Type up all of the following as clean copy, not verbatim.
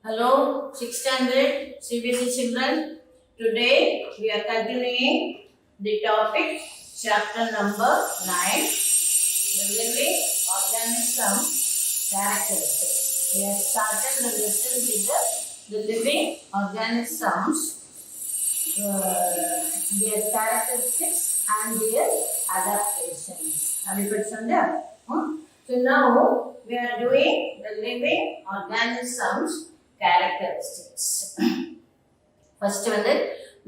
Hello, 6th standard cbse children. Today we are continuing the topic chapter number 9, the living organism characteristics. We have started the lesson with the living organisms, their characteristics and their adaptations. Have you put some there? So now we are doing the living organisms characteristics. First வந்து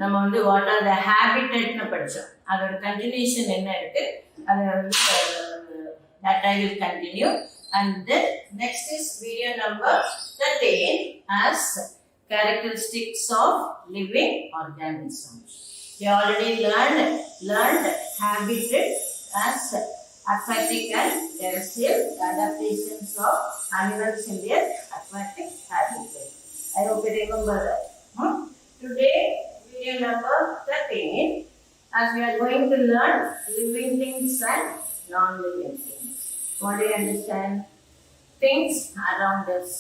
நம்ம வந்து what are the habitat னு படிச்சோம். அதோட continuation என்ன இருக்கு? அது வந்து that I will continue. And then next is video number 13 as characteristics of living organisms. We already learned habitat as aquatic and terrestrial adaptations of animals in their aquatic habitat. I hope you remember that. Today, video number 13, as we are going to learn living things and non-living things. What do you understand? Things around us.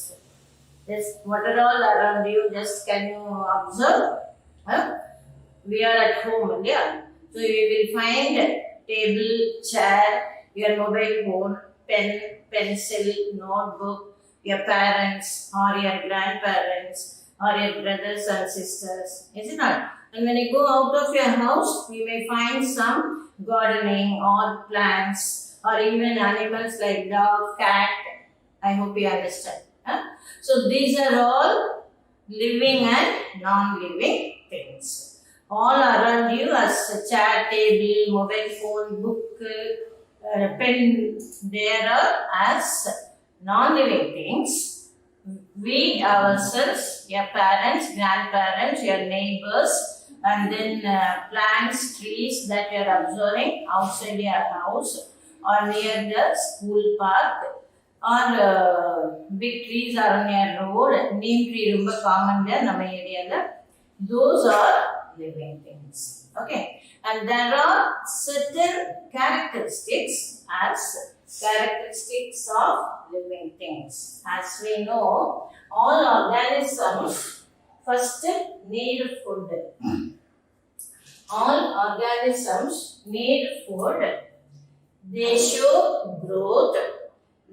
Yes, what are all around you? Just can you observe? We are at home, yeah. So you will find table, chair, your mobile phone, pen, pencil, notebook, your parents or your grandparents or your brothers and sisters, is it not? And when you go out of your house, you may find some gardening or plants or even animals like dog, cat. I hope you understand. So these are all living and non-living things. All around you as a chair, table, mobile phone, book, pen, there are as non-living things. We ourselves, your parents, grandparents, your neighbors, and then plants, trees that you are observing outside your house or near the school park, or big trees are on your road. Neem tree is common there in our area. Those are living things. Okay, and there are certain characteristics as characteristics of living things. As we know, all organisms first need food. All organisms need food. They show growth.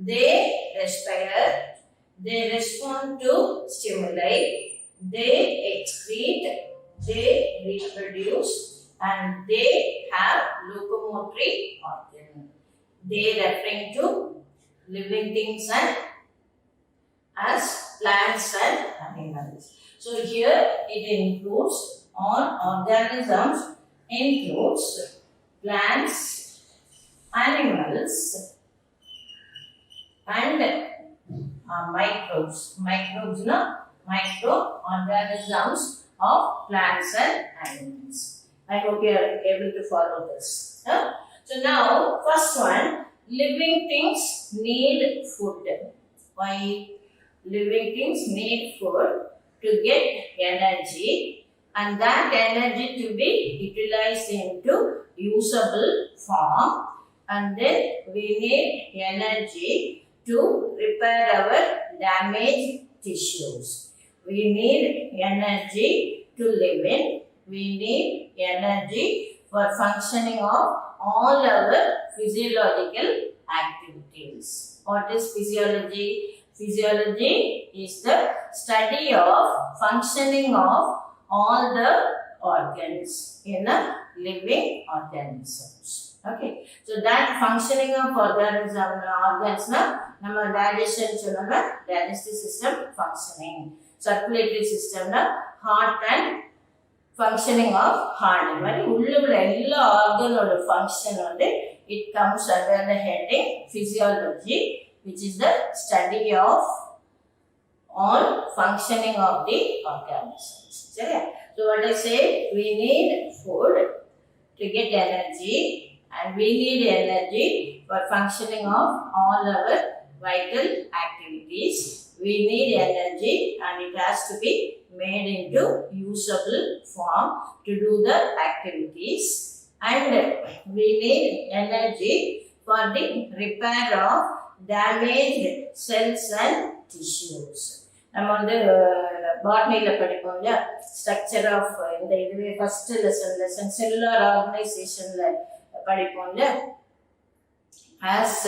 They respire. They respond to stimuli. They excrete. They reproduce, and they have locomotory organ. They referring to living things and as plants and animals. So here it includes all organisms, includes plants, animals, and microbes. Microbes, no? Microorganisms of plants and animals. I hope you are able to follow this. So now, first one, living things need food. Why? Living things need food to get energy, and that energy to be utilized into usable form, and then we need energy to repair our damaged tissues. We need energy to live in. We need energy for functioning of all our physiological activities. What is physiology? Physiology is the study of functioning of all the organs in a living organisms. Okay. So that functioning of organs na nama digestion chunnaga digestive system functioning. Circulatory system, heart and functioning of heart. All organ function it comes under the heading physiology, which is the study of all functioning of the organisms. So what I say, we need food to get energy, and we need energy for functioning of all our vital activities. We need energy, and it has to be made into usable form to do the activities, and we need energy for the repair of damaged cells and tissues. நம்ம வந்து பாட்னியில் படிப்போம் இல்லையா, structure of இந்த இதுவே first lesson cellular ஆர்கனைசேஷனில் படிப்போம் இல்லையா. As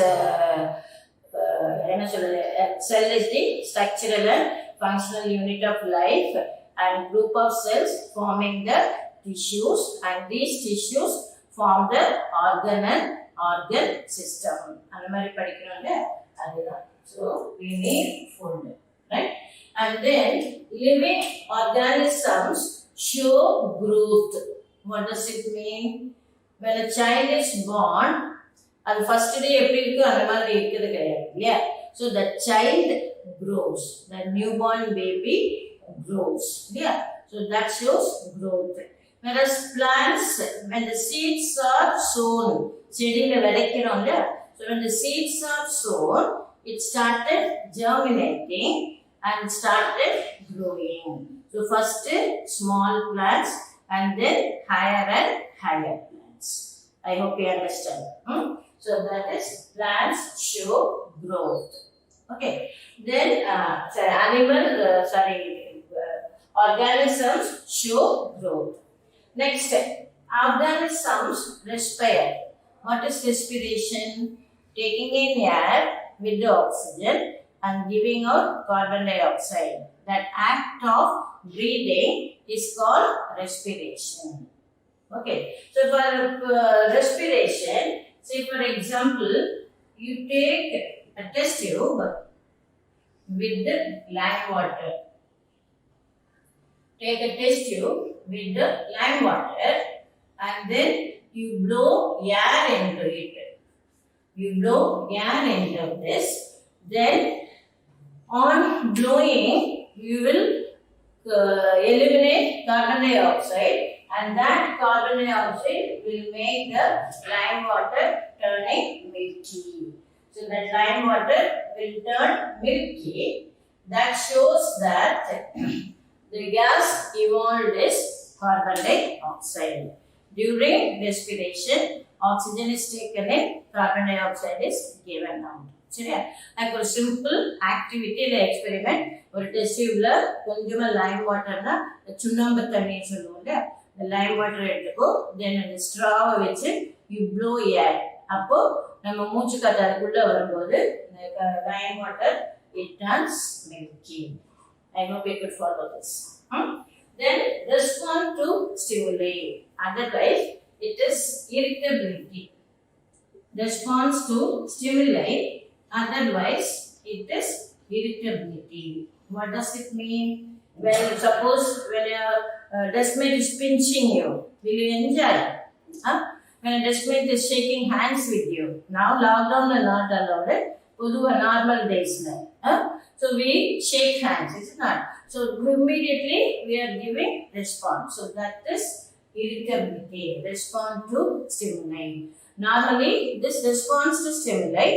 என்ன சொல்றது, cell is the structural and functional unit of life and group of cells forming the tissues, and these tissues form the organ and organ system. அந்த மாதிரி படிக்கிறோம்ல, அதுதான். So we need food, right? And then living organisms show growth. What does it mean? When a child is born, அது first day எப்படி இருக்கு அந்த மாதிரி இருக்குது கிடையாது இல்லையா. So the child grows, the new born baby grows இல்லையா. So that shows growth. whereas plants, when the seeds are sown, செடியில விதைக்கிறோம் இல்லையா. So when the seeds are sown, it started germinating and started growing. So first small plants and then higher and higher plants. I hope you understand. So that is plants show growth. Okay. Then organisms show growth. Next, organisms respire. What is respiration? Taking in air with the oxygen and giving out carbon dioxide. That act of breathing is called respiration. Okay. So for respiration, say for example, you take a test tube with the lime water. Take a test tube with the lime water and then you blow air into it. You blow air into this. Then on blowing, you will eliminate carbon dioxide. And that carbon dioxide will make the lime water turning milky. So that lime water will turn milky. That shows that the gas evolved is carbon dioxide. During respiration, oxygen is taken in, carbon dioxide is given out. சரியா? like ஒரு simple activity இல்லை experiment. ஒரு test டியூப்ல கொஞ்சமா Lime வாட்டர்னா சுண்ணாம்பு தண்ணின்னு சொல்லுவோம்ல, Lime water எடுத்துக்கோ. தென் அந்த ஸ்ட்ராவை வச்சு யூ ப்ளோ ஏர். அப்போ நம்ம மூச்சு காற்று அதுக்குள்ள வரும்போது Lime water it turns milky. I hope you good follow this. Then respond to ஸ்டிமுலை. Otherwise it is irritability. Response to stimuli, otherwise it is irritability. What does it mean? Well, suppose when a deskmate is pinching you, will you enjoy? When a deskmate is shaking hands with you, now lockdown is not allowed, பொதுவா normal days la, so we shake hands, is it not? So immediately we are giving response. So that is irritability, respond to stimuli. Normally, this response to stimuli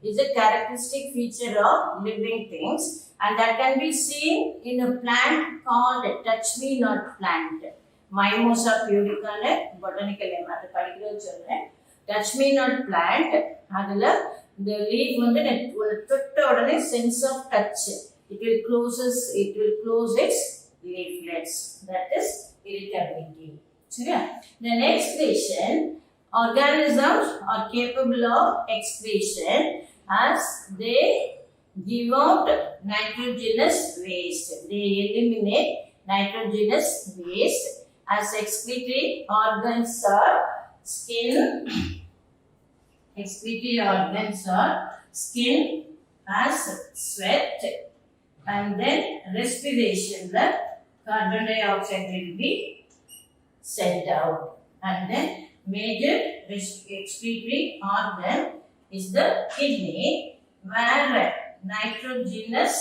is a characteristic feature of living things, and that can be seen in a plant called touch-me-not plant. Mimosa pudica botanical name. Adu padikkiradhu solren. Touch-me-not plant. Adula the leaf வந்து தொட்ட உடனே sense of touch. It will close its leaflets. That is irritability. சரியா? The next question. Organisms are capable of excretion as they give out nitrogenous waste. They eliminate nitrogenous waste. As excretory organs are skin. Excretory organs are skin, as sweat, and then respiration. The carbon dioxide will be sent out, and then major excretory organ is the kidney, where nitrogenous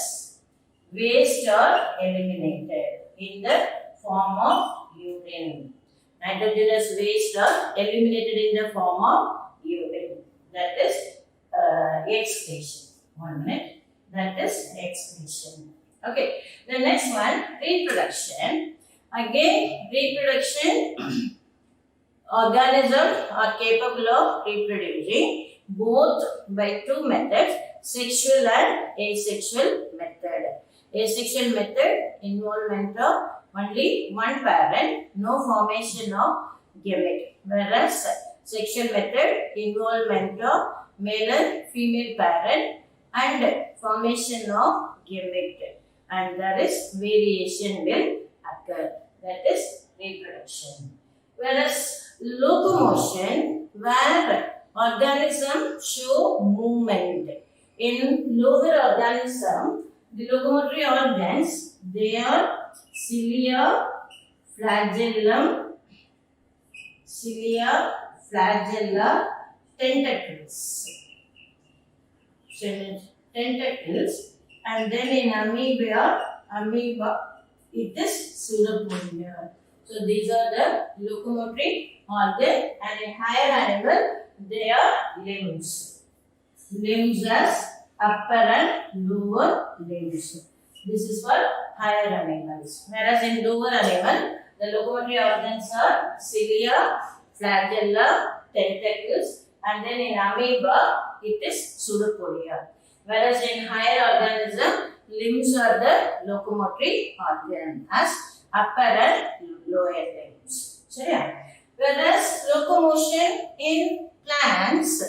waste are eliminated in the form of urine. Nitrogenous waste are eliminated in the form of urine. That is excretion. 1 minute. That is excretion. Okay. The next one, reproduction. Again, reproduction. Organisms are capable of reproducing both by two methods, sexual and asexual method. Asexual method involvement of only one parent, no formation of gamete. Whereas sexual method involvement of male and female parent and formation of gamete, and there is variation will occur. That is reproduction. Whereas locomotion, where organisms show movement. In lower organism, the locomotory organs, they are cilia, flagellum, tentacles. Tentacles, and then in amoeba, it is pseudopodia. So these are the locomotory organ, and in higher animal, they are limbs. Limbs as upper and lower limbs. This is for higher animals. Whereas in lower animal, the locomotory organs are cilia, flagella, tentacles, and then in amoeba, it is pseudopodia. Whereas in higher organism, limbs are the locomotory organ as upper and lower limbs. So yeah. Whereas locomotion in plants,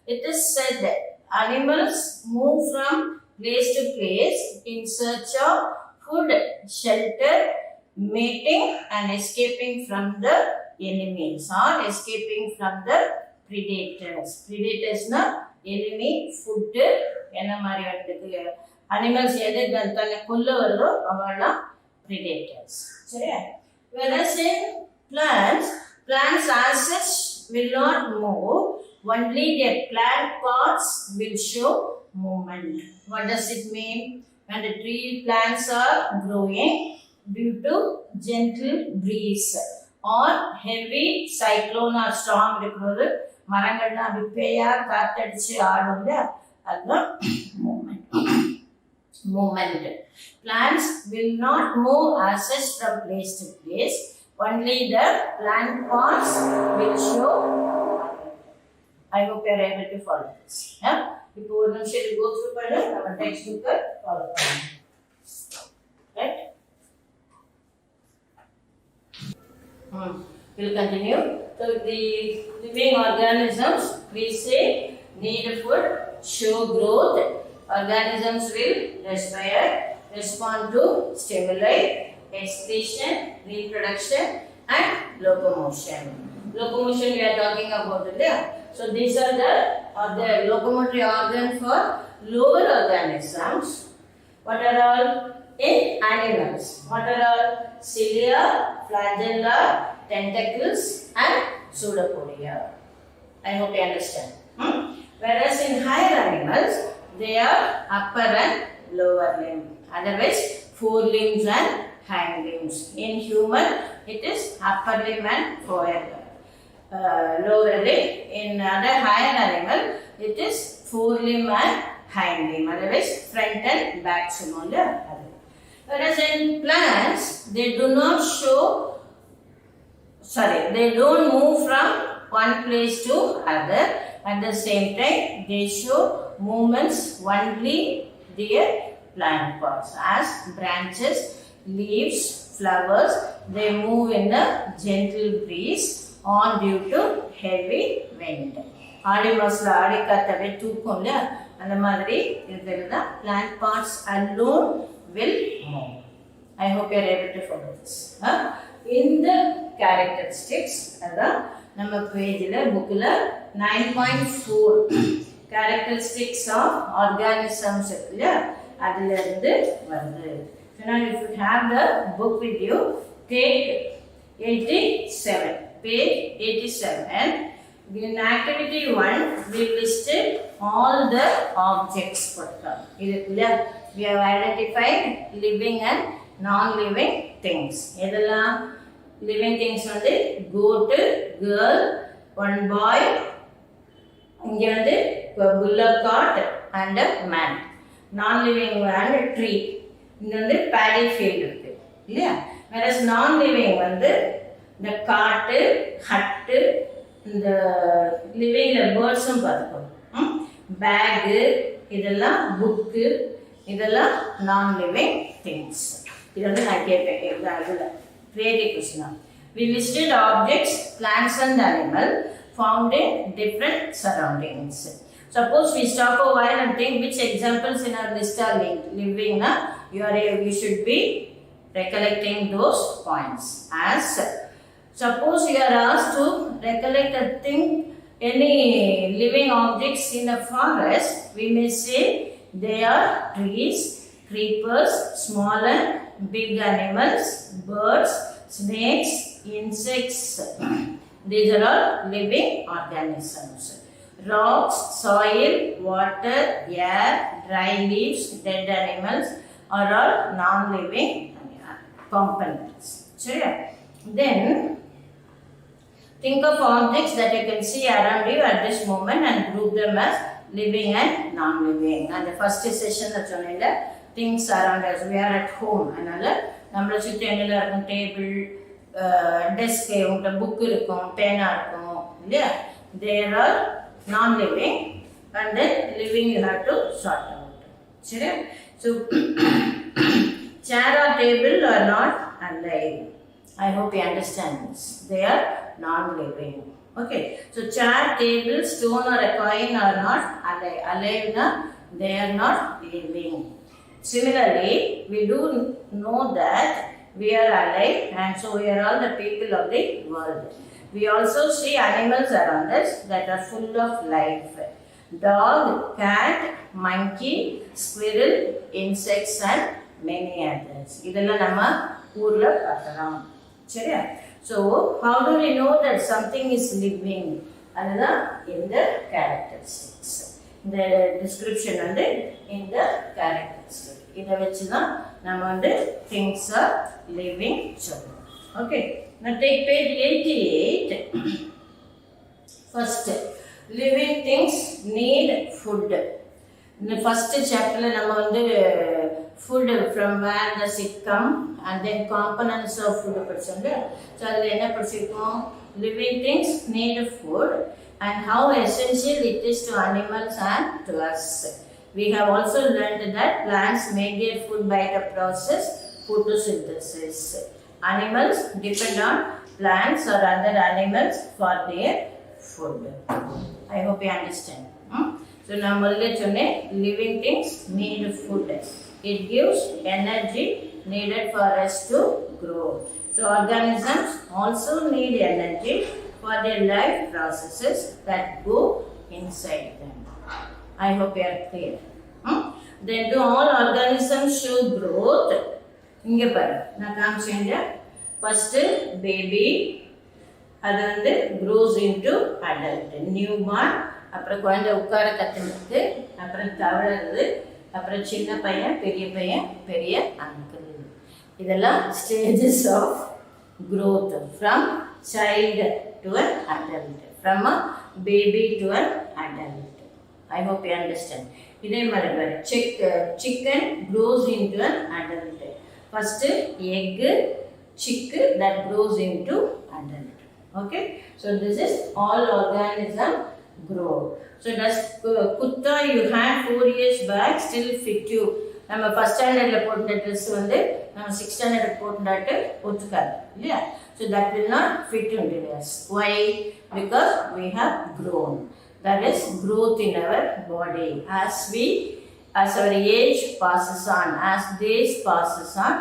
it is said that animals move from place to place in search of food, shelter, mating, and escaping from the enemies or escaping from the predators. Predators na enemy, food, animals predators. Whereas in plants as such will not move, only their plant parts will show movement. What does it mean? When the tree plants are growing due to gentle breeze or heavy cyclone or storm, movement. Plants will not move as such from place to place. Only the plant parts will show. I hope you are able to follow this. Yeah? Before we go through our textbook, follow. Right? We'll continue. So the living organisms, we say, need food, show growth. Organisms will respire, respond to stimuli, excretion, reproduction, and locomotion. Locomotion we are talking about today. So these are the locomotory organ for lower organisms. What are all? In animals. What are all? Cilia, flagella, tentacles, and pseudopodia. I hope you understand. Whereas in higher animals, they are upper and lower limb. Otherwise, forelimbs and hind limbs. In human, it is upper limb and lower limb. In other higher animal, it is forelimb and hind limb. Otherwise, front and back. Whereas in plants, they do not they don't move from one place to other. At the same time, they show movements only their plant parts as branches, leaves, flowers. They move in a gentle breeze or due to heavy wind. Plant parts alone will move. I hope you are able to follow this. In the characteristics, நம்ம பேஜில் புக்கில் 9.4 characteristics of organisms இருக்குல்ல அதிலிருந்து வருது. So now if you have the book with you, take 87, page 87. In activity 1, we listed all the objects. We have identified living and non-living things. Living things வந்து goat, girl, one boy, இங்க வந்து bullock cart and a man. Non-living and a tree. இங்க வந்து paddy field இருக்கு இல்லையா? Whereas non-living வந்து இந்த cart, hut, இந்த living birds பார்த்துக்கணும். Bag, இதெல்லாம் book, இதெல்லாம் non-living things. இது வந்து நான் கேட்பேன் இதில் creative question. We listed objects, plants and animals found in different surroundings. Suppose we stop a while and think which examples in our list are living. You should be recollecting those points. As suppose you are asked to recollect a thing, any living objects in the forest, we may say they are trees, creepers, small and big animals, birds, snakes, insects. These are all living organisms. Rocks, soil, water, air, dry leaves, dead animals are all non-living components. Sure. Then think of objects that you can see around you at this moment and group them as living and non-living. And the first session things around us. We are at home. அதனால நம்மள சுத்தி என்னெல்லாம் இருக்கும், table, desk, உங்கள்கிட்ட book இருக்கும், பேனா இருக்கும் இல்லையா. There are non living and then living you have to sort out. சரி. So chair or table are not alive. I hope you understand this. They are non-living. Okay. So chair, table, stone or a coin are not alive. Alive na, they are not living. Similarly, we do know that we are alive and so we are all the people of the world. We also see animals around us that are full of life. Dog, cat, monkey, squirrel, insects and many others. இதெல்லாம் நம்ம ஊர்ல பார்க்கலாம். சரியா? So how do we know that something is living? அதுதான் இந்த characteristics. இந்த description வந்து இந்த characteristics. இதை வச்சு தான் நம்ம வந்து things are living சொல்றோம். Okay. Now take page 88. First, living things need food. In the first chapter நம்ம வந்து food from where does it come and then components of food படிச்சோம். So அதுல என்ன படிச்சிருக்கோம்? Living things need food and how essential it is to animals and to us. We have also learned that plants make their food by the process photosynthesis. Animals depend on plants or other animals for their food. I hope you understand. So now living things need food. It gives energy needed for us to grow. So organisms also need energy for their life processes that go inside them. I hope you are clear. Then do all organisms show growth? இங்க பாரு, நான் காமிச்சேன். First baby, அது வந்து grows into adult. Newborn, அப்புறம் குழந்தை உட்கார கத்துனது, அப்புறம் தவழறது, அப்புறம் சின்ன பையன், பெரிய அங்கிள். இதெல்லாம் stages of growth from child to an adult, from a baby to an adult. I hope you understand. இதே மாதிரி பாரு, chicken grows into an adult. First egg, chick that grows into adult. Okay, so this is all organism grow. So does kutta you had 4 years back still fit you? நம்ம first ஸ்டாண்டர்ட்ல போட்ட dress வந்து நம்ம 6th standard போட்டுட்டு ஒத்துக்காது இல்லையா. So that will not fit into us. Why? Because we have grown. That is growth in our body. As our age passes on, as days passes on,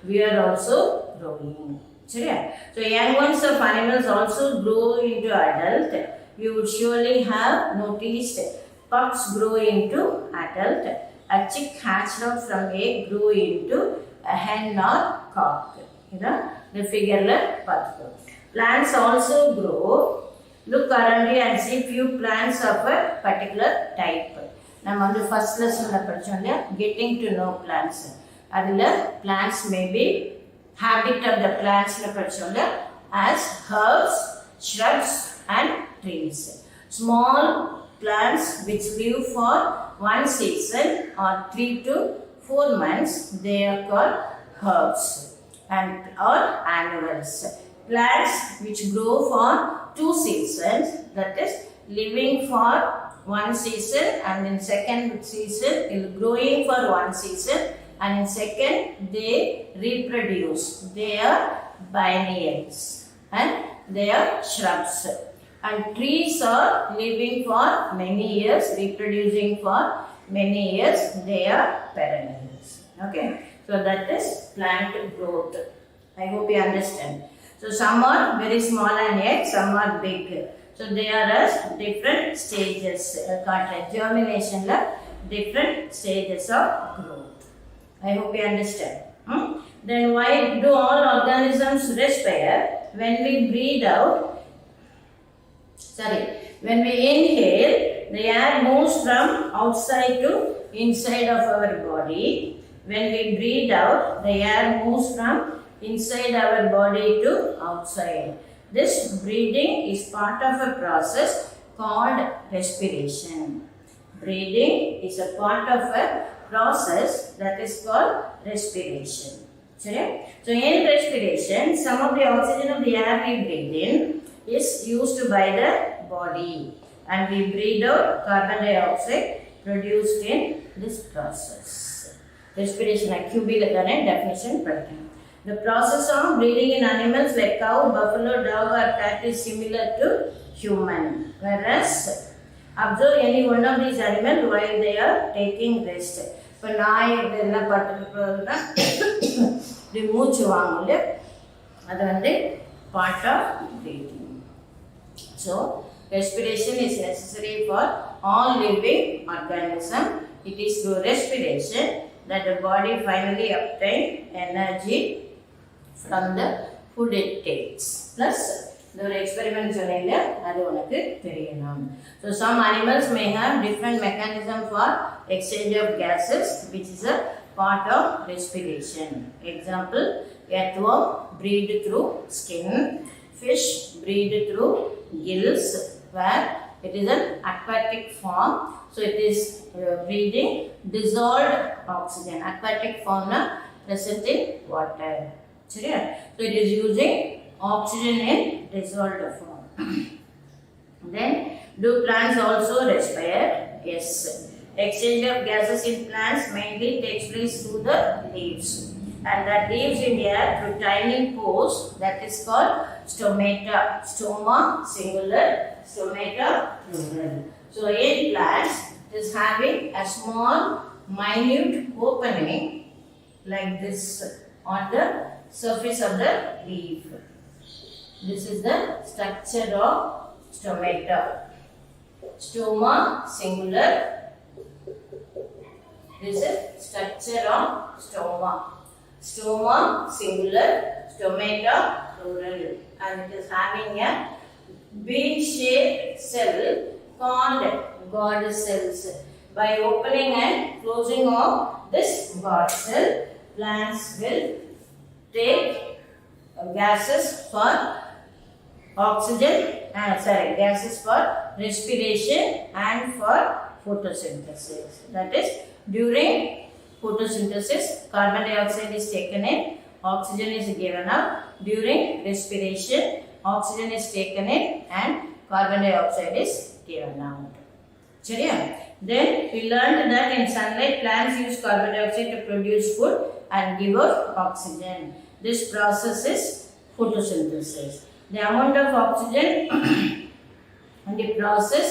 we are also growing. So young ones of animals also grow into adult. You would surely have noticed pups grow into adult. A chick hatched out from egg grew into a hen or cock. The figure la. Plants also grow. Look around you and see few plants of a particular type. நம்ம வந்து first லெசன்ல படிச்சோம் இல்லையா, getting to know plants. அதுல plants may be habit of the plants ல படிச்சோம் இல்லையா, as herbs, shrubs and trees. Small plants which live for one season or 3 to 4 months, they are called herbs and or annuals. Plants which grow for 2 seasons, that is living for one season, and in second season it will growing for one season, and in second they reproduce. They are biennials and they are shrubs. And trees are living for many years, reproducing for many years. They are perennials. Okay, so that is plant growth. I hope you understand. So some are very small and yet some are big. So they are as different stages. Germination la different stages of growth. I hope you understand. Then why do all organisms respire? When we breathe out, when we inhale, the air moves from outside to inside of our body. When we breathe out, the air moves from inside our body to outside. This breathing is part of a process called respiration. Breathing is a part of a process that is called respiration. So in respiration, some of the oxygen of the air we breathe in is used by the body, and we breathe out carbon dioxide produced in this process. Respiration, definition. The process of breathing in animals like cow, buffalo, dog or cat is similar to human. Whereas, observe any one of these animals while they are taking rest. இப்போ நாய் இதெல்லாம் பட்டுருக்கிறதுனா இப்படி மூச்சு வாங்கல, அது வந்து part of breathing. So, respiration is necessary for all living organisms. It is through respiration that the body finally obtains energy from the food it takes. Plus, the experiment சொன்னீங்க அது உனக்கு தெரியணும். So, some animals may have different mechanism for exchange of gases, which is a part of respiration. Example, earthworm breathe through skin, fish breathe through gills, where it is an aquatic form. So, it is breathing dissolved oxygen. Aquatic form present in water. So, it is using oxygen in dissolved form. Then, do plants also respire? Yes. Exchange of gases in plants mainly takes place through the leaves, and that leaves in the air through tiny pores, that is called stomata. Stoma singular, stomata plural. So in plants it is having a small minute opening like this on the surface of the leaf. This is the structure of stomata. Stoma singular. This is structure of stoma. Stoma singular, stomata plural, and it is having a bean-shaped cell called guard cells. By opening and closing of this guard cell, plants will take gases for gases for respiration and for photosynthesis. That is, during photosynthesis, carbon dioxide is taken in, oxygen is given out. During respiration, oxygen is taken in and carbon dioxide is given out. Then we learned that in sunlight, plants use carbon dioxide to produce food and give out oxygen. This process is photosynthesis. The amount of oxygen in the process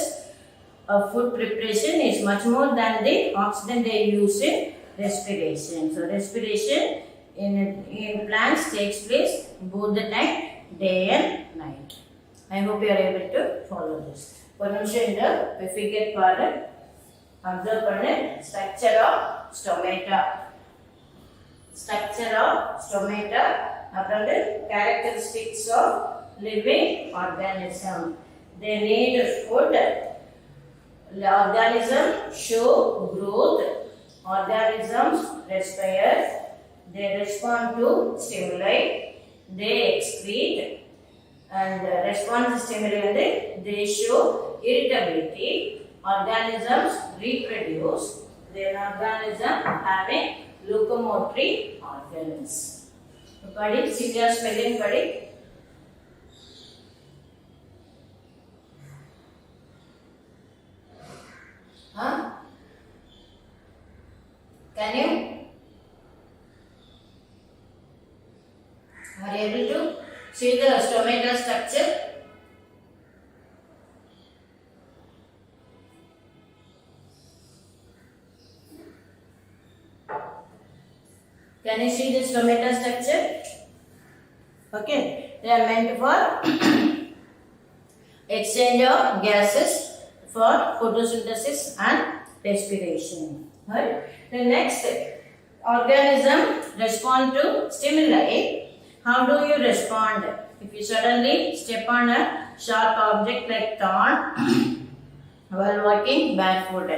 of food preparation is much more than the oxygen they use in respiration. So, respiration in plants takes place both the time, day and night. I hope you are able to follow this. ஒரு நிமிஷம் இந்த figure பாரு, observe பண்ணு. Structure of stomata. Structure of stomata. அப்புறம் characteristics of living organism. They need food. The organism show growth. Organisms respire. They respond to stimuli. They excrete. And response to stimuli, they show irritability. Organisms reproduce. Then organism having locomotory organs. Padi, Sylvia spelling padi. Huh? Can you? Are you able to see the stomata structure? Can you see the stomata structure? Okay, they are meant for exchange of gases for photosynthesis and respiration. Right? The next organism respond to stimuli. How do you respond? If you suddenly step on a sharp object like thorn while walking barefoot,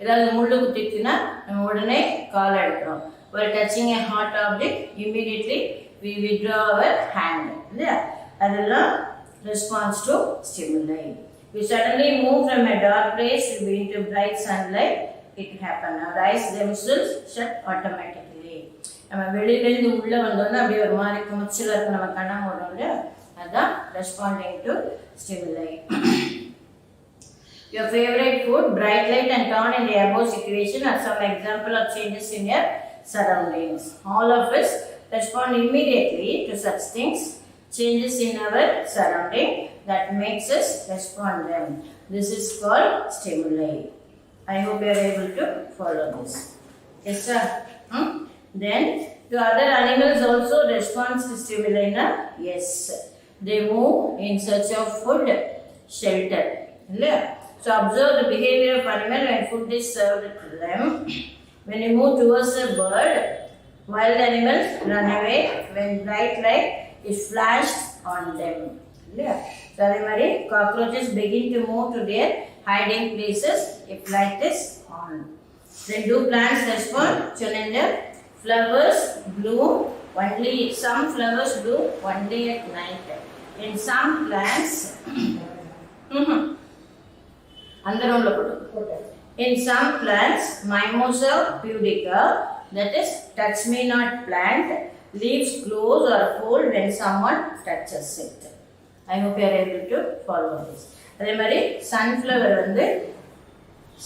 ஏதாவது முள்ளு குத்திச்சுன்னா நம்ம உடனே கால் எடுக்கிறோம். While touching a hot object, immediately we withdraw our hand. இல்லையா? அதெல்லாம் response to stimuli. We suddenly move from a dark place into bright sunlight. It happens. Our eyes themselves shut automatically. நம்ம வெளியிலேருந்து உள்ளே வந்தோன்னா அப்படியே ஒரு மாதிரி குமிச்சலாக இருக்கு, நம்ம கண்ணை மூடுறோம் இல்லையா? அதுதான் responding to ஸ்டிமுலை. Your favorite food, bright light and turn in the above situation are some example of changes in your surroundings. All of us respond immediately to such things, changes in our surrounding that makes us respond them. This is called stimuli. I hope you are able to follow this. Yes, sir. Then, do other animals also respond to stimuli? Yes. They move in search of food, shelter. So, observe the behavior of animal when food is served to them. When you move towards a bird, wild animals run away when bright light is flashed on them. So, cockroaches begin to move to their hiding places if light is on. Then do plants respond? Challenger. Flowers bloom only, some flowers bloom only at night. In some plants, in some plants, Mimosa pudica, that is touch me not plant, leaves close or fold when someone touches it. I hope you are able to follow this. அதே மாதிரி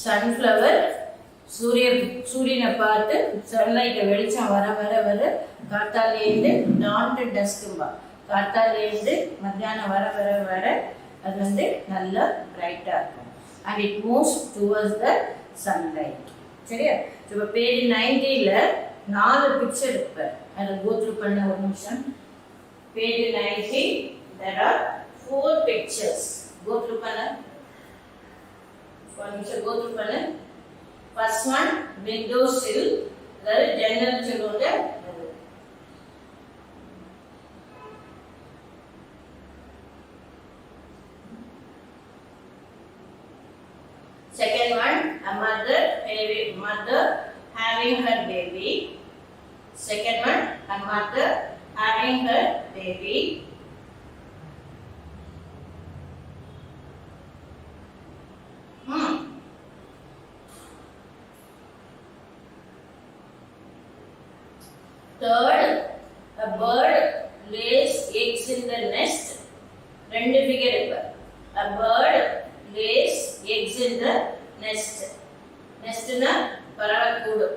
sunflower சூரியனை பார்த்து சன்லைட்டை வெளிச்சம் வர வர வர காத்தாலேருந்து Don to டஸ்க்கும்பா, காத்தாலேருந்து மத்தியானம் வர வர வர அது நல்லா பிரைட்டாக இருக்கும். And it moves towards the sunlight. சரியா? இப்போ பேஜ் 90ல 4 பிக்சர் இருக்கு. அதை go through பண்ண ஒரு நிமிஷம். Page 90 there are 4 pictures. Go through பண்ண ஒரு நிமிஷம் go through பண்ண. First one, window sill, அதாவது ஜன்னல் சொல்லுவாங்க. Second one, a mother having her baby. Second one, a mother having her baby. Third, a bird lays eggs in the nest. ரெண்டு figure இருக்கு. A bird lays eggs in the nest. Nest na பறவைக்கூடு.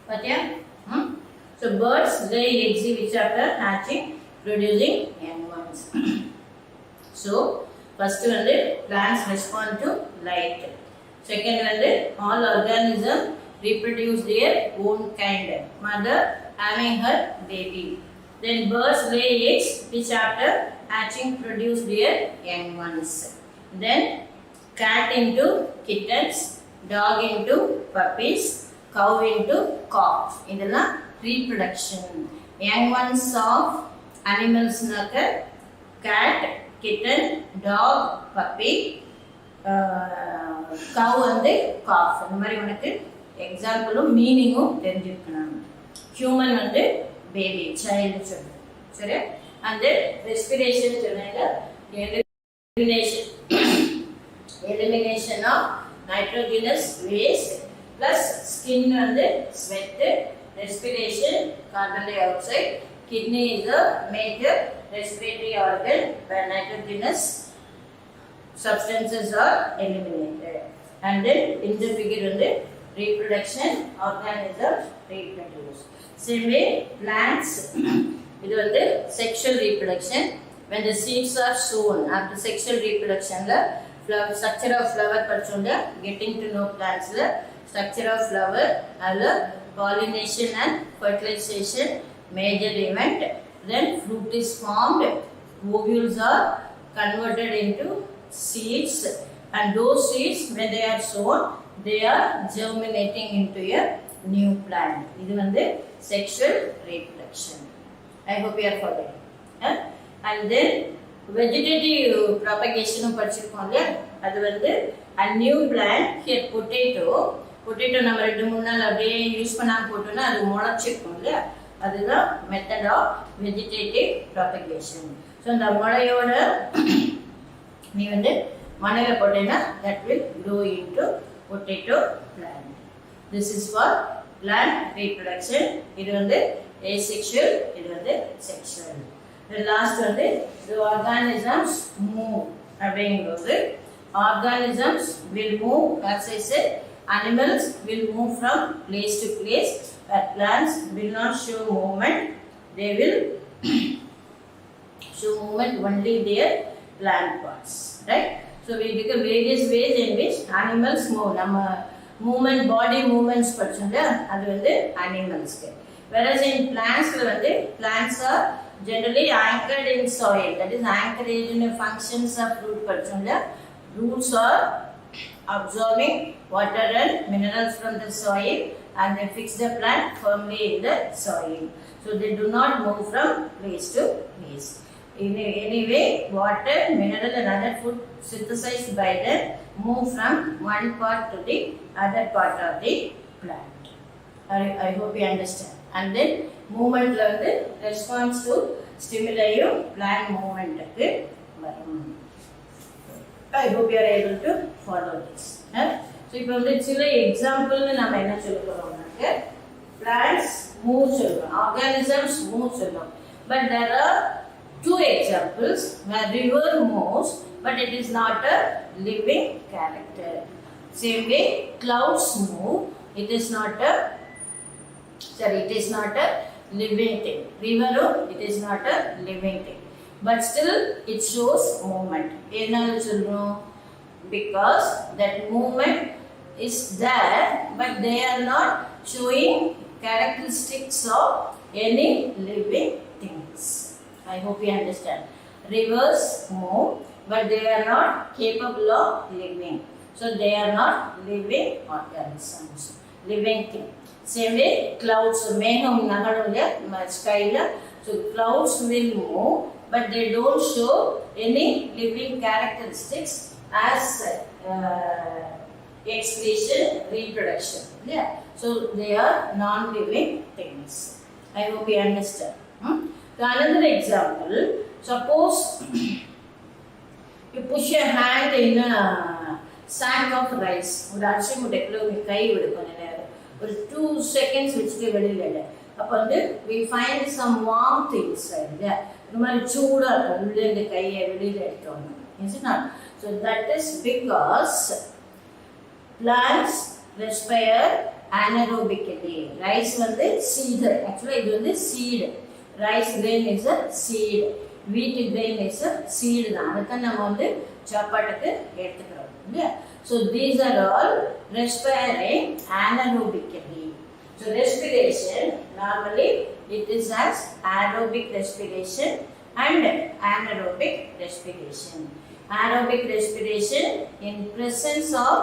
பாத்தியா? So birds lay eggs which after hatching producing young ones. So first plants respond to light. Second all organisms reproduce their own kind. Mother having her baby. Then birds lay eggs which after hatching produce their young ones. Then cat into kittens, dog into puppies, cow into calf. இதெல்லாம் reproduction. Young ones of animals naka cat, kitten, dog, puppy, cow and calf. இந்த மாதிரி உனக்கு எக்ஸாம்பிளும் மீனிங்கும் தெரிஞ்சிருக்கணும். Human baby child சொல்லு சரி. அந்த respiration சொன்னாங்க elimination of nitrogenous waste plus skin sweat respiration, carbon dioxide. Kidney is a major respiratory organ where nitrogenous substances are eliminated. And then in the figure on the reproduction, organisms reproduce. Same way, plants, it is the sexual reproduction. When the seeds are sown after sexual reproduction, the structure of flower, getting to know plants, the structure of flower, and pollination and fertilization, major event. Then fruit is formed, ovules are converted into seeds, and those seeds, when they are sown, they are germinating into a new plant. This is the sexual reproduction. I hope you are following. And then vegetative propagation that a new plant, here potato நம்ம 2-3 நாள் அப்படியே use பண்ணாம போட்டோம்னா அது முளைச்சிருக்கும் இல்லையா, அதுதான் method of vegetative propagation. So இந்த முளையோட நீ மண்ணில் போட்டேன்னா that will grow into potato plant. This is for plant reproduction. இது asexual, இது sexual. The last the organisms move. அப்படிங்கும்போது organisms will move, as I said, animals will move from place to place, but plants will not show movement. They will show movement only their plant parts, right? So we become various ways in which animals move. Nama movement, body movements படிச்சோம்ல, அது animals. Whereas in plants, plants are generally anchored in soil. That is anchorage in the functions of root படிச்சோம்ல. Roots are absorbing water and minerals from the soil, and they fix the plant firmly in the soil. So they do not move from place to place. Anyway, water, mineral and other food synthesized by them move from one part to the other part of the plant. I hope you understand. And then movement response to stimuli, plant movement. I hope you are able to follow this. So if you have an example, plants move, organisms move. But there are 2 examples where river moves, but it is not a living character. Same way, clouds move. It is not a living thing. River, it is not a living thing. But still, it shows movement. Because that movement is there, but they are not showing characteristics of any living things. I hope you understand. Rivers move, but they are not capable of living. So they are not living organisms, living things. Same way, clouds, meham nagadunga sky la. So clouds will move, but they don't show any living characteristics as excretion, reproduction. Yeah. So they are non-living things. I hope you understand. So another example, suppose you push your hand in a sack of rice. ஒரு அரிசி முட்டைக்குள்ள உங்க கை விடு கொஞ்ச நேரம், ஒரு 2 seconds வச்சுட்டு வெளியில. அப்போ we find some warmth inside. இந்த மாதிரி சூடா இருக்கும் உள்ள இந்த கையை வெளியில எடுத்தோம்னா. Is it not? So that is because plants respire anaerobically. Rice seed. Actually இது seed. Rice grain is a seed. Wheat grain is a seed. அதுதான் நம்ம சாப்பாட்டுக்கு எடுத்துக்கிறோம். So these are all respiring anaerobically. So respiration, normally it is as aerobic respiration and anaerobic respiration. Aerobic respiration in presence of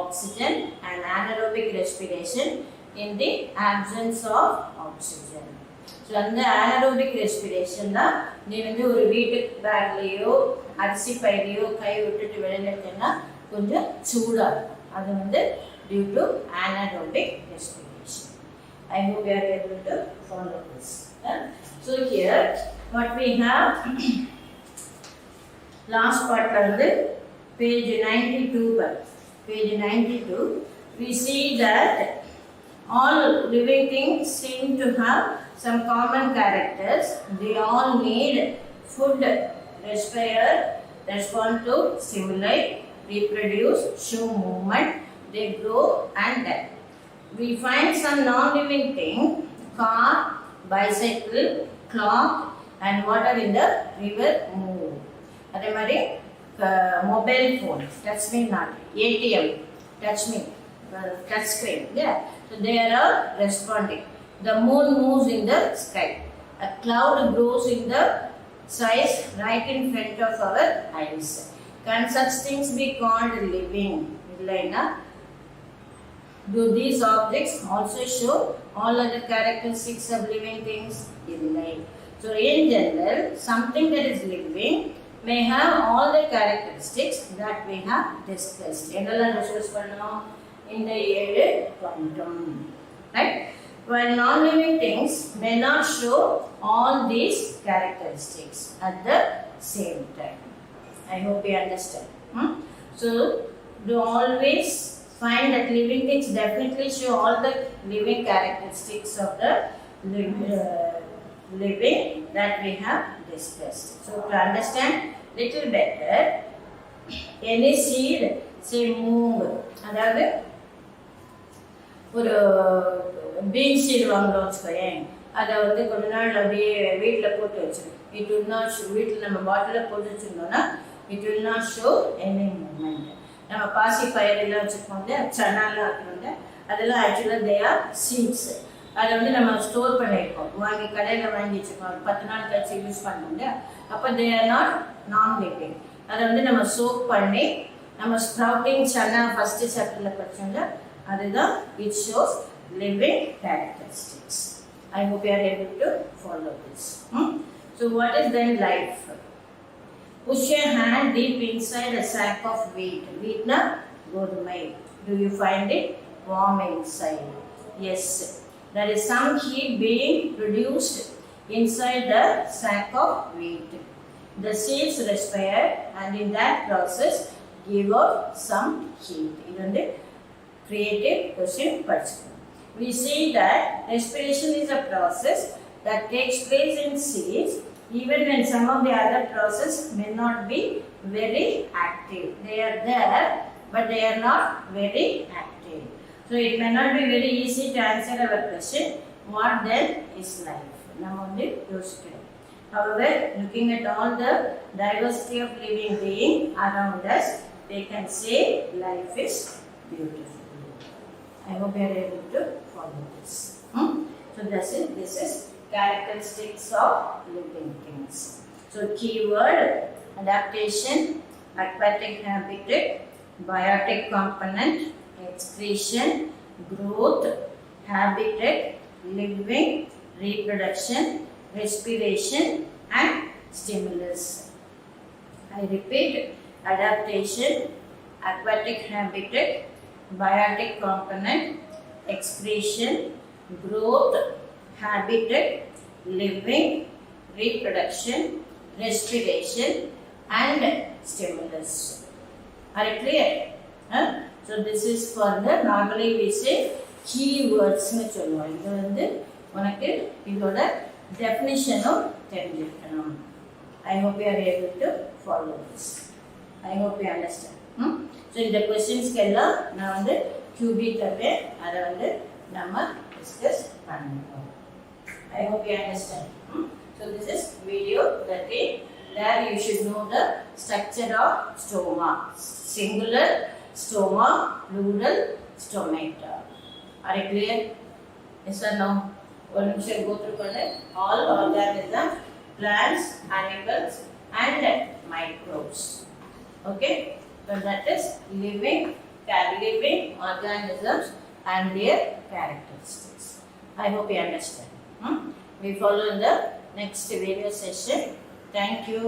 oxygen and anaerobic respiration in the absence of oxygen. So அந்த anaerobic respiration தான் நீ ஒரு வீட்டு பேக்லேயோ அரிசி பையிலையோ கை விட்டுட்டு வெளியில் எடுத்தீங்கன்னா கொஞ்சம் சூடாக இருக்கும். அது due to anaerobic respiration. I hope you are able to follow this. So here what we have, last part page 92, we see that All living things seem to have some common characters. They all need food, respire, respond to stimuli, reproduce, show movement, they grow and die. We find some non-living thing, car, bicycle, clock, and water in the river move. அதே மாதிரி mobile phone, touch me not, ATM, touch me, touch screen, yeah. So they are all responding. The moon moves in the sky. A cloud grows in the size right in front of our eyes. Can such things be called living? Do these objects also show all other characteristics of living things? So in general, something that is living may have all the characteristics that we have discussed. In the quantum, right? While non-living things may not show all these characteristics at the same time. I hope you understand. So, do always find that living things definitely show all the living characteristics of the living that we have discussed. So, to understand little better, any seed, say move, அதாவது ஒரு been seed வாங்குறோம் வச்சுக்கோயேன், அதை வந்து கொஞ்ச நாள் அப்படியே வீட்டில் போட்டு வச்சிடும். இட் வில் நாட் ஷோ, வீட்டில் நம்ம பாட்டிலில் போட்டு வச்சுருந்தோம்னா it will not show any moment. நம்ம பாசி பயிரெல்லாம் வச்சுருக்கோம், சனாலாம் இருக்குங்க, அதெல்லாம் ஆக்சுவலாக தே ஆர் சீட்ஸ். அதை வந்து நம்ம ஸ்டோர் பண்ணியிருக்கோம், வாங்கி கடையில் வாங்கி வச்சுருக்கோம், 10 நாள் கழிச்சு யூஸ் பண்ணுவோங்க. அப்போ தே ஆர் நான் லிவிங். அதை வந்து நம்ம சோக் பண்ணி நம்ம ஸ்ப்ரவுட்டிங் சன்னா ஃபஸ்ட்டு சாப்டரில் படிச்சோங்க, அதுதான் it shows living characteristics. I hope you are able to follow this. So what is then life? Push your hand deep inside a sack of wheat. Wheat na godumai. Do you find it warm inside? Yes. There is some heat being produced inside the sack of wheat. The seeds respire and in that process give out some heat. This is the creative question particle. We see that respiration is a process that takes place in seeds even when some of the other processes may not be very active. They are there but they are not very active. So it may not be very easy to answer our question, what then is life? However, looking at all the diversity of living beings around us, they can say life is beautiful. I hope you are able to follow this. So this is characteristics of living things. So keyword, adaptation, aquatic habitat, biotic component, excretion, growth, habitat, living, reproduction, respiration and stimulus. I repeat, adaptation, aquatic habitat, biotic component, excretion, growth, habitat, living, reproduction, respiration and stimulus. Are you clear? So this is for the, normally we say keywords. இது வந்து உனக்கு இதோட definition-உம் தெரிஞ்சிருக்கணும். I hope you are able to follow this. I hope you understand. So இந்த questions எல்லாம் நான் வந்து QB தருவேன், அதை வந்து நம்ம discuss பண்ணுவோம். I hope you understand. So this is video 13. There you should know the structure of stoma. Singular stoma, plural stomata. Are you clear? Yes or no? One should go through all organisms, plants, animals and microbes. Okay? So that is living organisms and their characteristics. I hope you understand. We follow in the next video session. Thank you.